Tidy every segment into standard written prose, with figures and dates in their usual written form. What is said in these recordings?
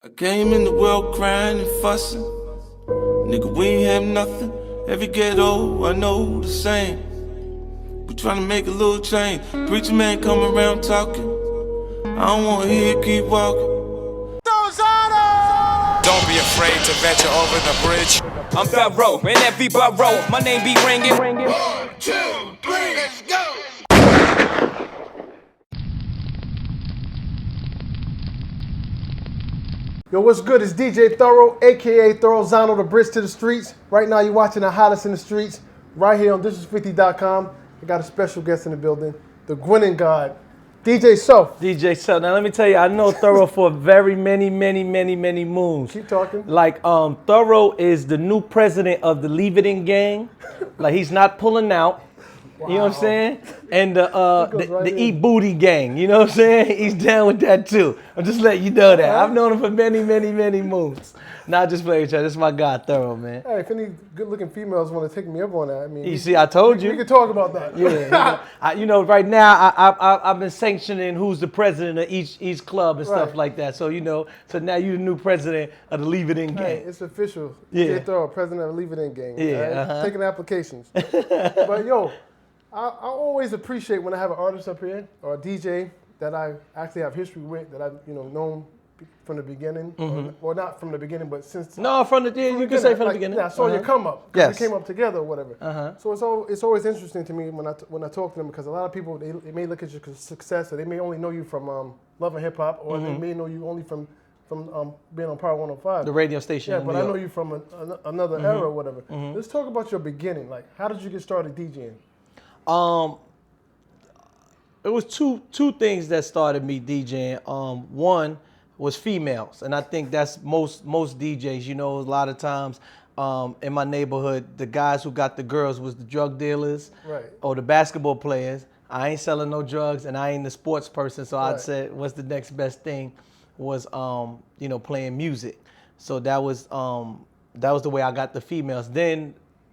I came in the world crying and fussing. Nigga, we ain't have nothing. Every ghetto, I know the same. We tryna make a little change. Preacher man come around talking. I don't wanna hear it, keep walking. Don't be afraid to venture over the bridge. I'm thorough in every borough. My name be ringing. 1, 2, 3, let's go! Yo, what's good? It's DJ Thorough, aka Thorough the bridge to the streets. Right now, you're watching the hottest in the streets, right here on This50.com. I got a special guest in the building, the Gwinin God, DJ Self. DJ Self. Now let me tell you, I know Thorough for very many moons. Keep talking. Like Thorough is the new president of the Leave It In gang. Like he's not pulling out. Wow. You know what I'm saying? And the Eat Booty gang. You know what I'm saying? He's down with that too. I'm just letting you know that. I've known him for many moons. Not just playing each other. This is my guy, Thorough, man. Hey, if any good-looking females want to take me up on that, I mean, you see, I told you. We can talk about that. Yeah. You know, right now I've been sanctioning who's the president of each club and stuff like that. So so now you're the new president of the Leave It In gang. Hey, it's official. Yeah. DJ Thorough, president of the Leave It In gang. Yeah. Right? Taking applications. But yo, I always appreciate when I have an artist up here or a DJ that I actually have history with, that I've known from the beginning, or not from the beginning, but since you can say from the beginning. Yeah, I saw you come up. Yes. We came up together or whatever. So it's always interesting to me when I talk to them, because a lot of people they may look at your success, or they may only know you from Love and Hip Hop, or they may know you only from being on Power 105, the radio station. Yeah, but I know you from another era or whatever. Let's talk about your beginning. Like, how did you get started DJing? It was two things that started me DJing. One was females, and I think that's most DJs. A lot of times in my neighborhood, the guys who got the girls was the drug dealers, or the basketball players. I ain't selling no drugs, and I ain't the sports person, so I'd say what's the next best thing was playing music. So that was the way I got the females.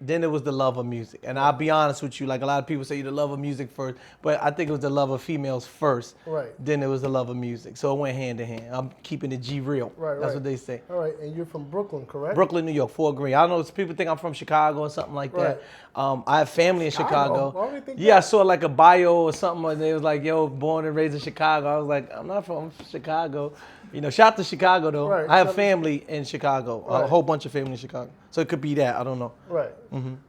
Then it was the love of music. And I'll be honest with you, like a lot of people say the love of music first, but I think it was the love of females first. Right. Then it was the love of music. So it went hand in hand. I'm keeping it G real. Right. That's what they say. All right, and you're from Brooklyn, correct? Brooklyn, New York, Fort Greene. I don't know, people think I'm from Chicago or something like that. I have family in Chicago. Why would they think Yeah, that? I saw like a bio or something, and they was like, yo, born and raised in Chicago. I was like, I'm not from Chicago. Shout out to Chicago though. Right. I have family in Chicago, a whole bunch of family in Chicago. So it could be that, I don't know. Right.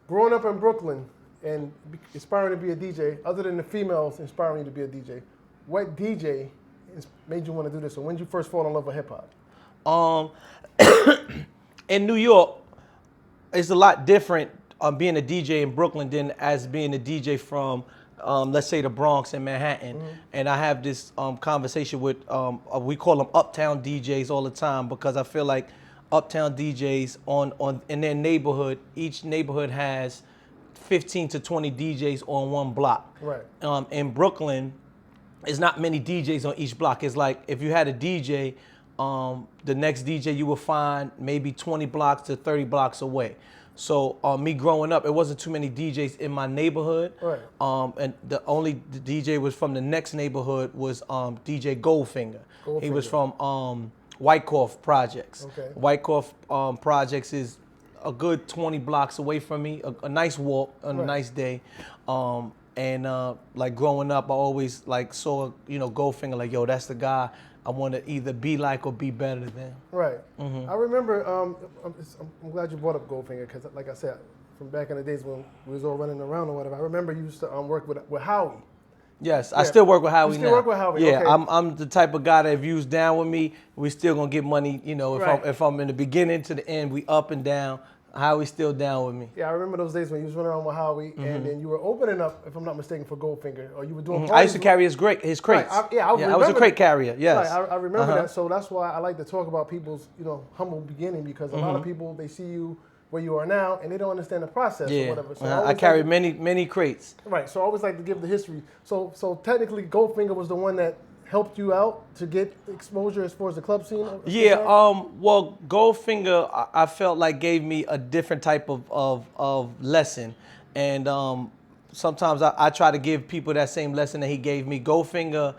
Growing up in Brooklyn and aspiring to be a DJ, other than the females inspiring you to be a DJ, what DJ made you want to do this? Or when did you first fall in love with hip hop? In New York, it's a lot different being a DJ in Brooklyn than as being a DJ from let's say the Bronx and Manhattan. And I have this conversation with, we call them uptown DJs all the time, because I feel like uptown DJs in their neighborhood, each neighborhood has 15 to 20 DJs on one block. Right. In Brooklyn, there's not many DJs on each block. It's like if you had a DJ, the next DJ you will find maybe 20 blocks to 30 blocks away. So me growing up, it wasn't too many DJs in my neighborhood. Right. And the DJ was from the next neighborhood was DJ Goldfinger. He was from Wyckoff Projects. Okay. Wyckoff Projects is a good 20 blocks away from me, a nice walk on a nice day. And like growing up, I always like saw Goldfinger, like, yo, that's the guy I want to either be like or be better than. Right. I remember, I'm glad you brought up Goldfinger, because like I said, from back in the days when we was all running around or whatever, I remember you used to work with Howie. Yes, I still work with Howie now. You still work with Howie, yeah, okay. I'm the type of guy that if you's down with me, we still gonna get money. If I'm in the beginning to the end, we up and down. Howie's still down with me. Yeah, I remember those days when you was running around with Howie, and then you were opening up, if I'm not mistaken, for Goldfinger, or you were doing. I used to carry his crates. Right. I was a crate carrier. Yes. Right. I remember that. So that's why I like to talk about people's humble beginning, because a lot of people, they see you where you are now and they don't understand the process or whatever. So I carried many crates. Right. So I always like to give the history. So technically, Goldfinger was the one that helped you out to get exposure as far as the club scene? Yeah, well, Goldfinger, I felt like gave me a different type of lesson. And sometimes I try to give people that same lesson that he gave me. Goldfinger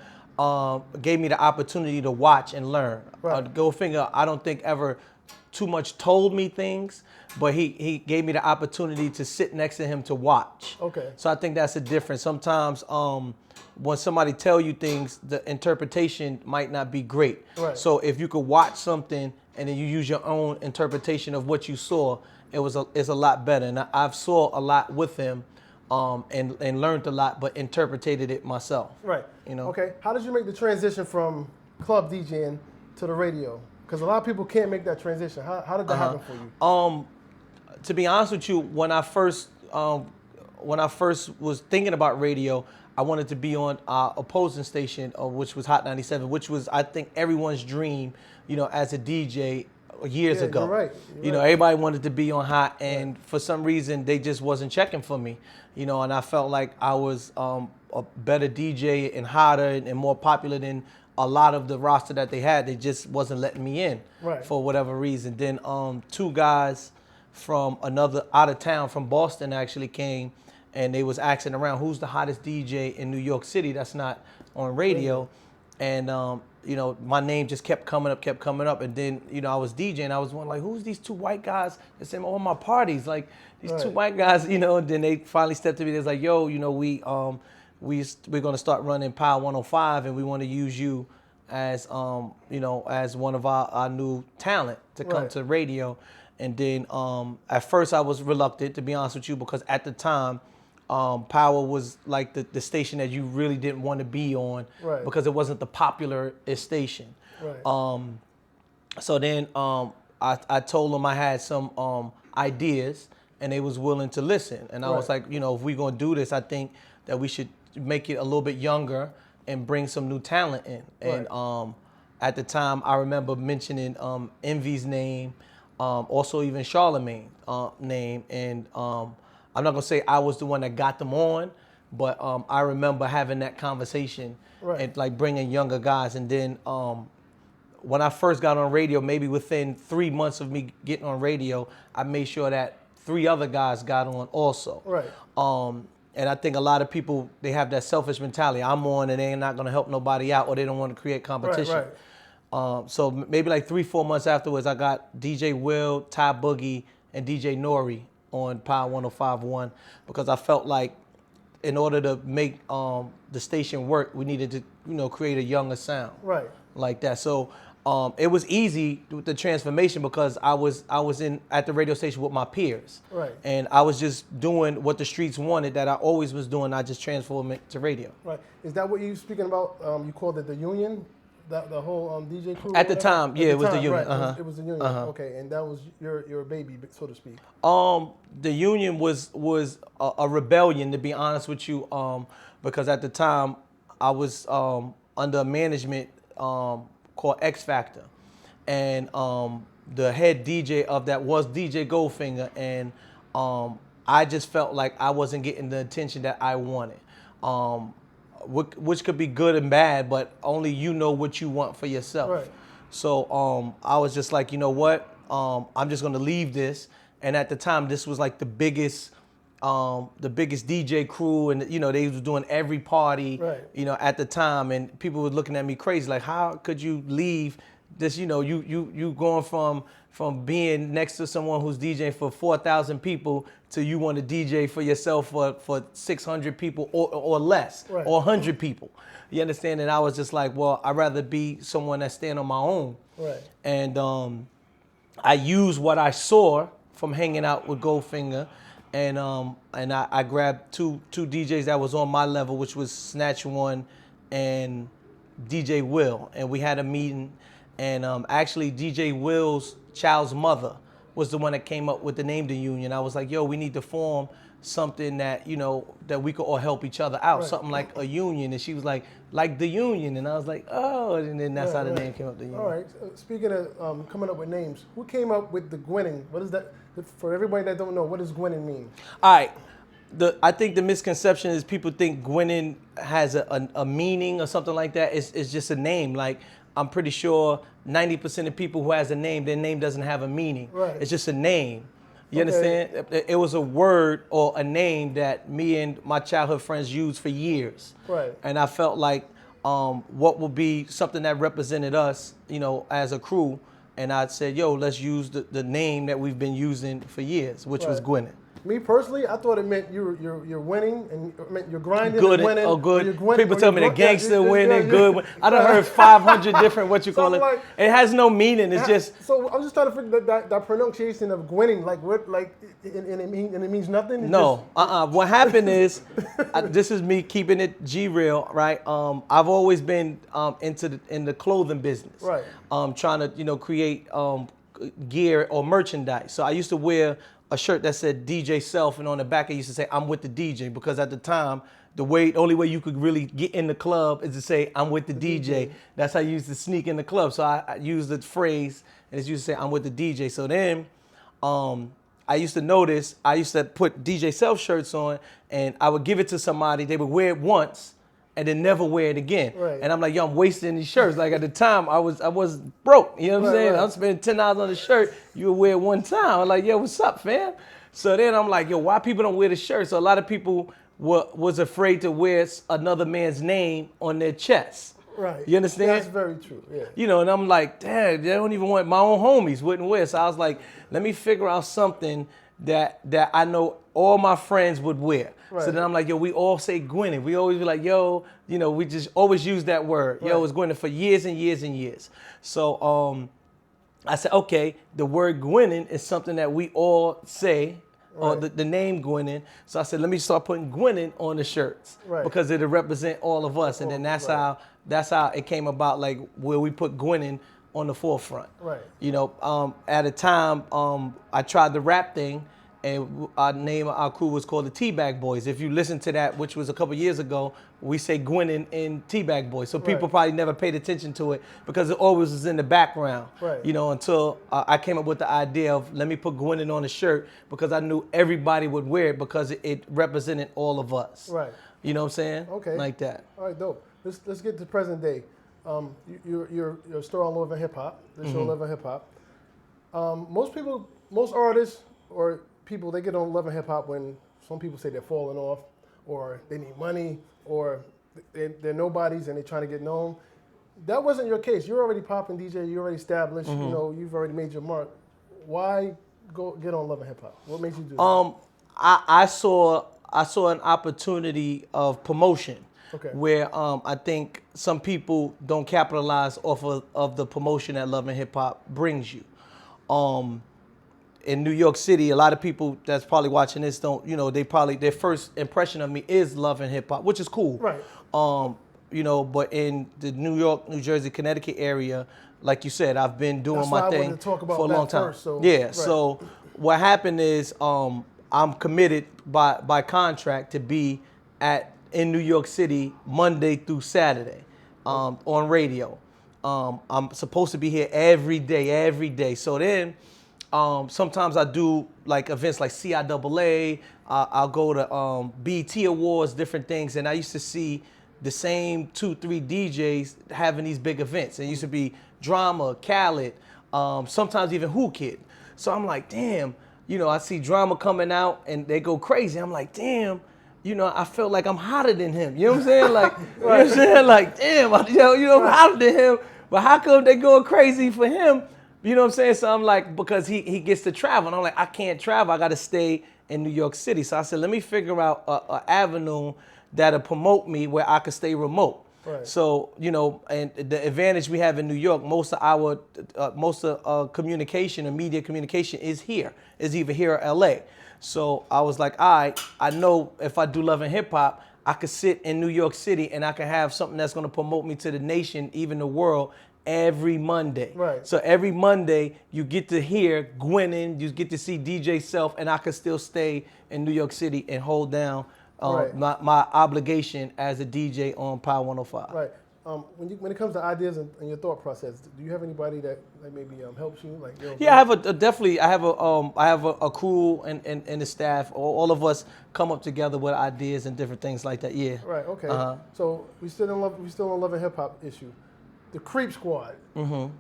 gave me the opportunity to watch and learn. Right. Goldfinger, I don't think ever too much told me things, but he gave me the opportunity to sit next to him to watch. Okay. So I think that's a difference. Sometimes when somebody tell you things, the interpretation might not be great. Right. So if you could watch something and then you use your own interpretation of what you saw, it's a lot better. And I've saw a lot with him. And learned a lot, but interpreted it myself. Right. You know. Okay. How did you make the transition from club DJing to the radio? Because a lot of people can't make that transition. How did that happen for you? To be honest with you, when I first was thinking about radio, I wanted to be on our opposing station, which was Hot 97, which was, I think, everyone's dream, you know, as a DJ years ago. You're right. You know, everybody wanted to be on Hot, and for some reason, they just wasn't checking for me. You know, and I felt like I was a better DJ and hotter and more popular than a lot of the roster that they had. They just wasn't letting me in for whatever reason. Then two guys from another out of town, from Boston, actually came, and they was asking around who's the hottest DJ in New York City that's not on radio. And you know, my name just kept coming up, and then, you know, I was DJing. I was wondering, like, who's these two white guys that sing all my parties? Like, these two white guys, you know. And then they finally stepped to me. They was like, yo, you know, we're gonna start running Power 105, and we want to use you as you know, as one of our new talent to come to radio. And then at first I was reluctant, to be honest with you, because at the time, Power was like the station that you really didn't want to be on, because it wasn't the popular station. So then I told them I had some ideas, and they was willing to listen. And I was like, you know, if we're gonna do this, I think that we should make it a little bit younger and bring some new talent in. And at the time, I remember mentioning Envy's name, also even Charlemagne's name, and I'm not gonna say I was the one that got them on, but I remember having that conversation and like bringing younger guys. And then when I first got on radio, maybe within 3 months of me getting on radio, I made sure that 3 other guys got on also. And I think a lot of people, they have that selfish mentality. I'm on and they're not gonna help nobody out, or they don't want to create competition. So maybe like 3-4 months afterwards, I got DJ Will, Ty Boogie, and DJ Nori on Power 105.1, because I felt like in order to make the station work, we needed to, you know, create a younger sound. Like that. So it was easy with the transformation, because I was at the radio station with my peers. And I was just doing what the streets wanted, that I always was doing. I just transformed it to radio. Is that what you speaking about? You called it the union? The whole DJ crew? At the time, yeah, it was the union. It was the union. Okay, and that was your baby, so to speak. The union was a rebellion, to be honest with you, because at the time I was under a management called X Factor, and the head DJ of that was DJ Goldfinger, and I just felt like I wasn't getting the attention that I wanted. Which could be good and bad, but only you know what you want for yourself. So I was just like, you know what? I'm just gonna leave this. And at the time, this was like the biggest DJ crew, and you know, they was doing every party, you know, at the time, and people were looking at me crazy, like, how could you leave this? You know, you going from being next to someone who's DJing for 4,000 people to you want to DJ for yourself for 600 people or less, or 100 people. You understand? And I was just like, well, I'd rather be someone that stand on my own. And I used what I saw from hanging out with Goldfinger, and I grabbed two DJs that was on my level, which was Snatch One and DJ Will, and we had a meeting. And actually, DJ Will's child's mother was the one that came up with the name The Union. I was like, yo, we need to form something that, you know, that we could all help each other out, something like a union. And she was like The Union. And I was like, oh, and then that's how the name came up, The Union. All right. Speaking of coming up with names, who came up with the Gwinin? What is that? For everybody that don't know, what does Gwinin mean? All right. I think the misconception is people think Gwinin has a meaning or something like that. It's just a name. Like, I'm pretty sure 90% of people who has a name, their name doesn't have a meaning. It's just a name. You understand? It was a word or a name that me and my childhood friends used for years. And I felt like what would be something that represented us, you know, as a crew. And I said, yo, let's use the name that we've been using for years, which was Gwinnin. Me personally, I thought it meant you're winning and it meant you're grinding Good and winning. or good. Or you're gwinning, People or tell me you're the gangster winning, yeah. good. I done heard 500 different what you call So it. I'm like- It has no meaning. It's just So I'm just trying to figure that pronunciation of gwinning, like what, like, and it means nothing. It's no. What happened is, this is me keeping it G real, right? I've always been in the clothing business, Right. Trying to, you know, create gear or merchandise. So I used to wear a shirt that said DJ Self, and on the back it used to say I'm with the DJ, because at the time the only way you could really get in the club is to say I'm with the DJ. That's how you used to sneak in the club. So I used the phrase, and it's used to say I'm with the DJ. So then I used to notice, I used to put DJ Self shirts on, and I would give it to somebody, they would wear it once and then never wear it again. Right. And I'm like, yo, I'm wasting these shirts. Like at the time, I was broke. You know what I'm saying? Right. I'm spending $10 on a shirt. You would wear it one time. I'm like, yo, what's up, fam? So then I'm like, yo, why people don't wear the shirt? So a lot of people was afraid to wear another man's name on their chest. Right. You understand? That's very true. Yeah. You know, and I'm like, damn, they don't even want, my own homies wouldn't wear. So I was like, let me figure out something that I know all my friends would wear. Right. So then I'm like, yo, we all say Gwinnin. We always be like, yo, you know, we just always use that word. Right. Yo, it's Gwinnin for years and years and years. So I said, okay, the word Gwinnin is something that we all say, or the name Gwinnin. So I said, let me start putting Gwinnin on the shirts, Right. because it'll represent all of us. And then that's how it came about, like where we put Gwinnin on the forefront. Right. You know, at a time, I tried the rap thing, and our name of our crew was called the Teabag Boys. If you listen to that, which was a couple years ago, we say Gwinnin in Teabag Boys. So people Right. probably never paid attention to it because it always was in the background. Right. You know, until I came up with the idea of let me put Gwinnin on a shirt, because I knew everybody would wear it because it represented all of us. Right. You know what I'm saying? Okay. Like that. All right, dope. Let's get to present day. You're a store on Love and Hip Hop. The show Love and Hip Hop. Most artists or people, they get on Love and Hip Hop when some people say they're falling off, or they need money, or they're nobodies and they're trying to get known. That wasn't your case. You're already popping DJ. You're already established. You know, you've already made your mark. Why go get on Love and Hip Hop? What made you do that? I saw an opportunity of promotion. Okay. Where I think some people don't capitalize off of the promotion that Love and Hip Hop brings you. In New York City, a lot of people that's probably watching this don't, you know, their first impression of me is Love and Hip Hop, which is cool. Right. You know, but in the New York, New Jersey, Connecticut area, like you said, I've been doing That's why my I thing wanted to talk about for a that long time. first, so- Yeah. right. So what happened is I'm committed by contract to be in New York City Monday through Saturday on radio. I'm supposed to be here every day. So then sometimes I do like events like CIAA. I'll go to BET Awards, different things. And I used to see the same 2-3 DJs having these big events. It used to be Drama, Khaled, sometimes even Who Kid. So I'm like, damn, you know, I see Drama coming out and they go crazy. I'm like, damn, you know, I felt like I'm hotter than him. You know what I'm saying? Like, you know what I'm saying? Like, damn, I'm hotter than him. But how come they going crazy for him? You know what I'm saying? So I'm like, because he gets to travel. And I'm like, I can't travel. I got to stay in New York City. So I said, let me figure out an avenue that'll promote me where I could stay remote. Right. So, you know, and the advantage we have in New York, most of communication and media communication is either here or LA. So I was like, all right, I know if I do Love and Hip Hop, I could sit in New York City and I can have something that's going to promote me to the nation, even the world, every Monday. Right. So every Monday you get to hear Gwinin, you get to see DJ Self, and I can still stay in New York City and hold down Right. my obligation as a DJ on Power 105. Right. When it comes to ideas and your thought process, do you have anybody that maybe helps you? Like, Yeah, I have definitely. I have a crew and the staff. All of us come up together with ideas and different things like that. Yeah. Right. Okay. Uh-huh. So we still on Love and Hip Hop issue. The Creep Squad. Mm-hmm.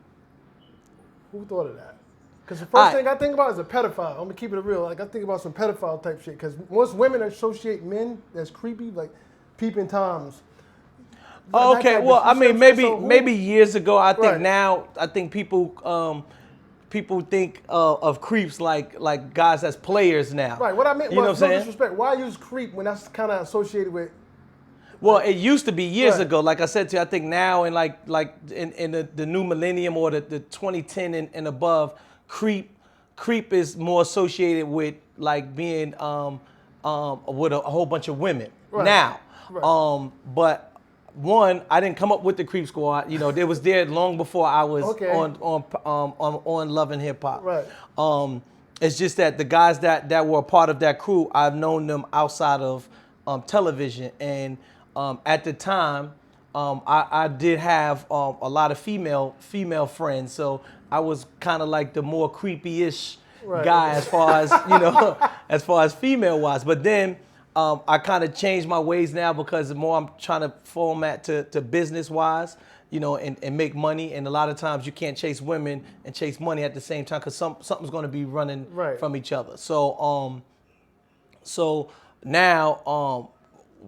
Who thought of that? Because the first thing I think about is a pedophile. I'm gonna keep it real. Like I think about some pedophile type shit. Because most women associate men as creepy, like peeping toms. Oh, okay, like well, this. I You mean, see what I'm saying? So who- maybe years ago. I think Right. now, I think people think of creeps like guys as players now. Right. What I mean, you know well, what I'm no saying? disrespect. Why use creep when that's kind of associated with? Well, it used to be years Right. ago. Like I said to you, I think now in like in the new millennium or the 2010 and above, creep is more associated with like being with a whole bunch of women Right. now. Right. But one, I didn't come up with the creep squad. You know, they was there long before I was Okay. on Love and Hip Hop. Right. It's just that the guys that were a part of that crew, I've known them outside of television, and at the time, I did have a lot of female friends, so I was kind of like the more creepy-ish Right. guy as far as as far as female wise. But then I kind of changed my ways now because the more I'm trying to format to business wise, and make money. And a lot of times you can't chase women and chase money at the same time because something's going to be running Right. from each other. So now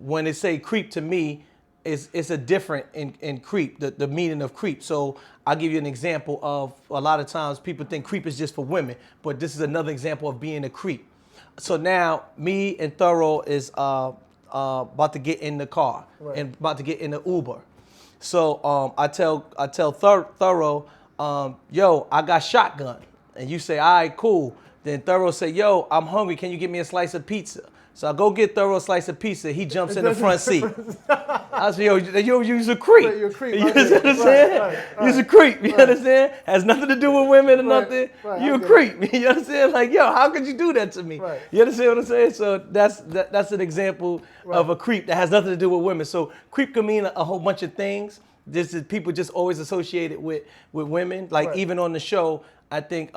when they say creep to me, it's a different in creep, the meaning of creep. So I'll give you an example of a lot of times people think creep is just for women, but this is another example of being a creep. So now me and Thorough is about to get in the car and about to get in the Uber. So I tell Thorough, yo, I got shotgun. And you say, all right, cool. Then Thorough say, yo, I'm hungry. Can you get me a slice of pizza? So I go get Thorough a slice of pizza. He jumps in the front seat. I say, yo, you's a creep. You're a creep. You Okay. understand? Right. You's a creep. You understand? Has nothing to do with women or Right. nothing. Right. You I a get creep. You understand? Like, yo, how could you do that to me? Right. You understand what I'm saying? So that's an example of a creep that has nothing to do with women. So creep can mean a whole bunch of things. This is people just always associated with women. Like Right. even on the show, I think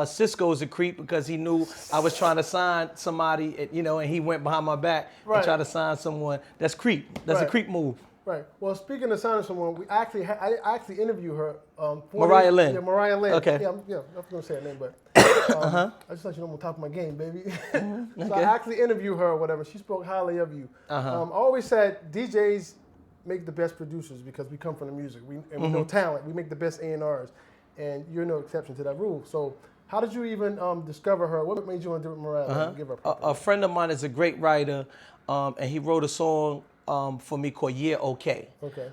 Cisco's a creep because he knew I was trying to sign somebody, and he went behind my back Right. and tried to sign someone. That's creep. That's a Right. creep move. Right. Well, speaking of signing someone, I actually interviewed her. Mariah Lynn. Yeah, Mariah Lynn. Okay. Yeah, I'm not gonna say her name, but I just let you know I'm on top of my game, baby. So I actually interviewed her or whatever. She spoke highly of you. I always said DJs make the best producers because we come from the music. We know talent. We make the best A&Rs, and you're no exception to that rule. So how did you even discover her? What made you want to do it with Mariah? Give her A friend of mine is a great writer, and he wrote a song for me called Yeah Okay. Okay.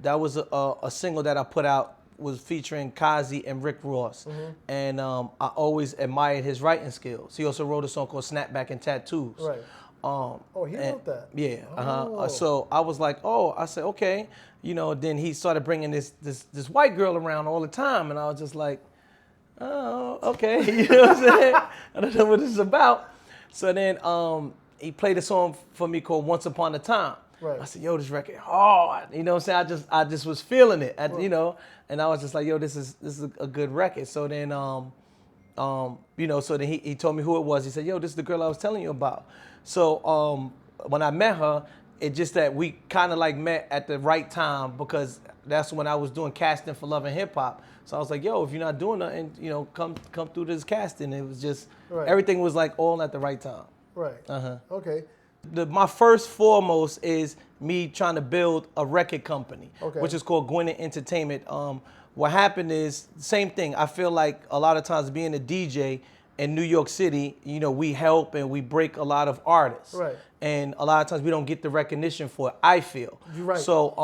That was a single that I put out, was featuring Kazi and Rick Ross. And I always admired his writing skills. He also wrote a song called Snapback and Tattoos. Right. He wrote that. Yeah. Oh. So I was like, I said, okay. Then he started bringing this white girl around all the time. And I was just like, oh, okay. You know what I'm saying? I don't know what this is about. So then he played a song for me called Once Upon a Time. Right. I said, yo, this record hard. You know what I'm saying? I just was feeling it. And I was just like, yo, this is a good record. So then so then he told me who it was. He said, yo, this is the girl I was telling you about. So when I met her, it just that we kind of like met at the right time because that's when I was doing casting for Love and Hip Hop. So I was like, yo, if you're not doing nothing, come through this casting. It was just, everything was like all at the right time. Right. Okay. My first foremost is me trying to build a record company, which is called Gwinin Entertainment. What happened is same thing. I feel like a lot of times being a DJ in New York City, we help and we break a lot of artists. Right. And a lot of times we don't get the recognition for it, I feel. You're right. So,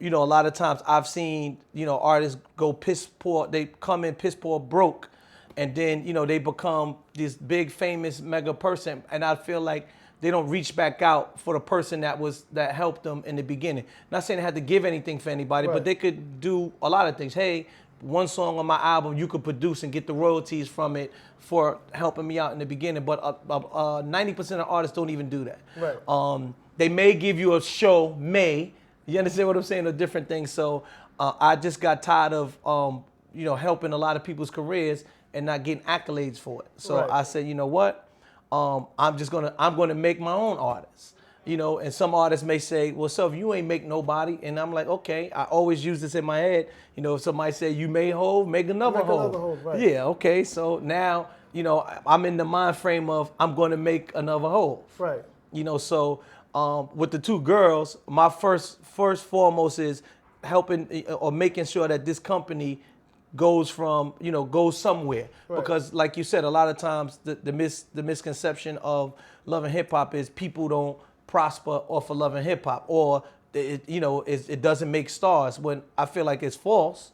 a lot of times I've seen, artists go piss poor, they come in piss poor broke, and then, they become this big famous mega person, and I feel like they don't reach back out for the person that helped them in the beginning. Not saying they had to give anything for anybody, but they could do a lot of things. Hey, one song on my album you could produce and get the royalties from it for helping me out in the beginning. But 90% of artists don't even do that. Right. They may give you a show, you understand what I'm saying, or different things. So I just got tired of helping a lot of people's careers and not getting accolades for it. So I said, you know what? I'm gonna make my own artists. And some artists may say, well, so if you ain't make nobody, and I'm like, okay, I always use this in my head. If somebody say you made Hov, make another Hov. Right. Yeah, okay. So now, I'm in the mind frame of I'm gonna make another Hov. Right. So with the two girls, my first foremost is helping or making sure that this company goes from, goes somewhere. Right. Because like you said, a lot of times the misconception of Love and Hip Hop is people don't prosper off of Love and Hip Hop, or it doesn't make stars, when I feel like it's false.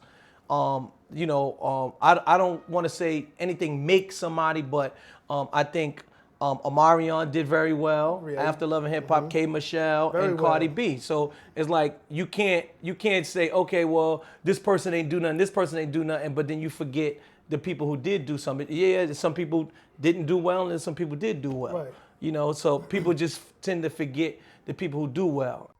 I don't want to say anything makes somebody, but I think Omarion did very well after Love and Hip Hop, K. Michelle Very and Cardi well. B. So it's like you can't say, okay, well, this person ain't do nothing, this person ain't do nothing, but then you forget the people who did do something. Yeah, some people didn't do well and some people did do well. Right. So people just tend to forget the people who do well.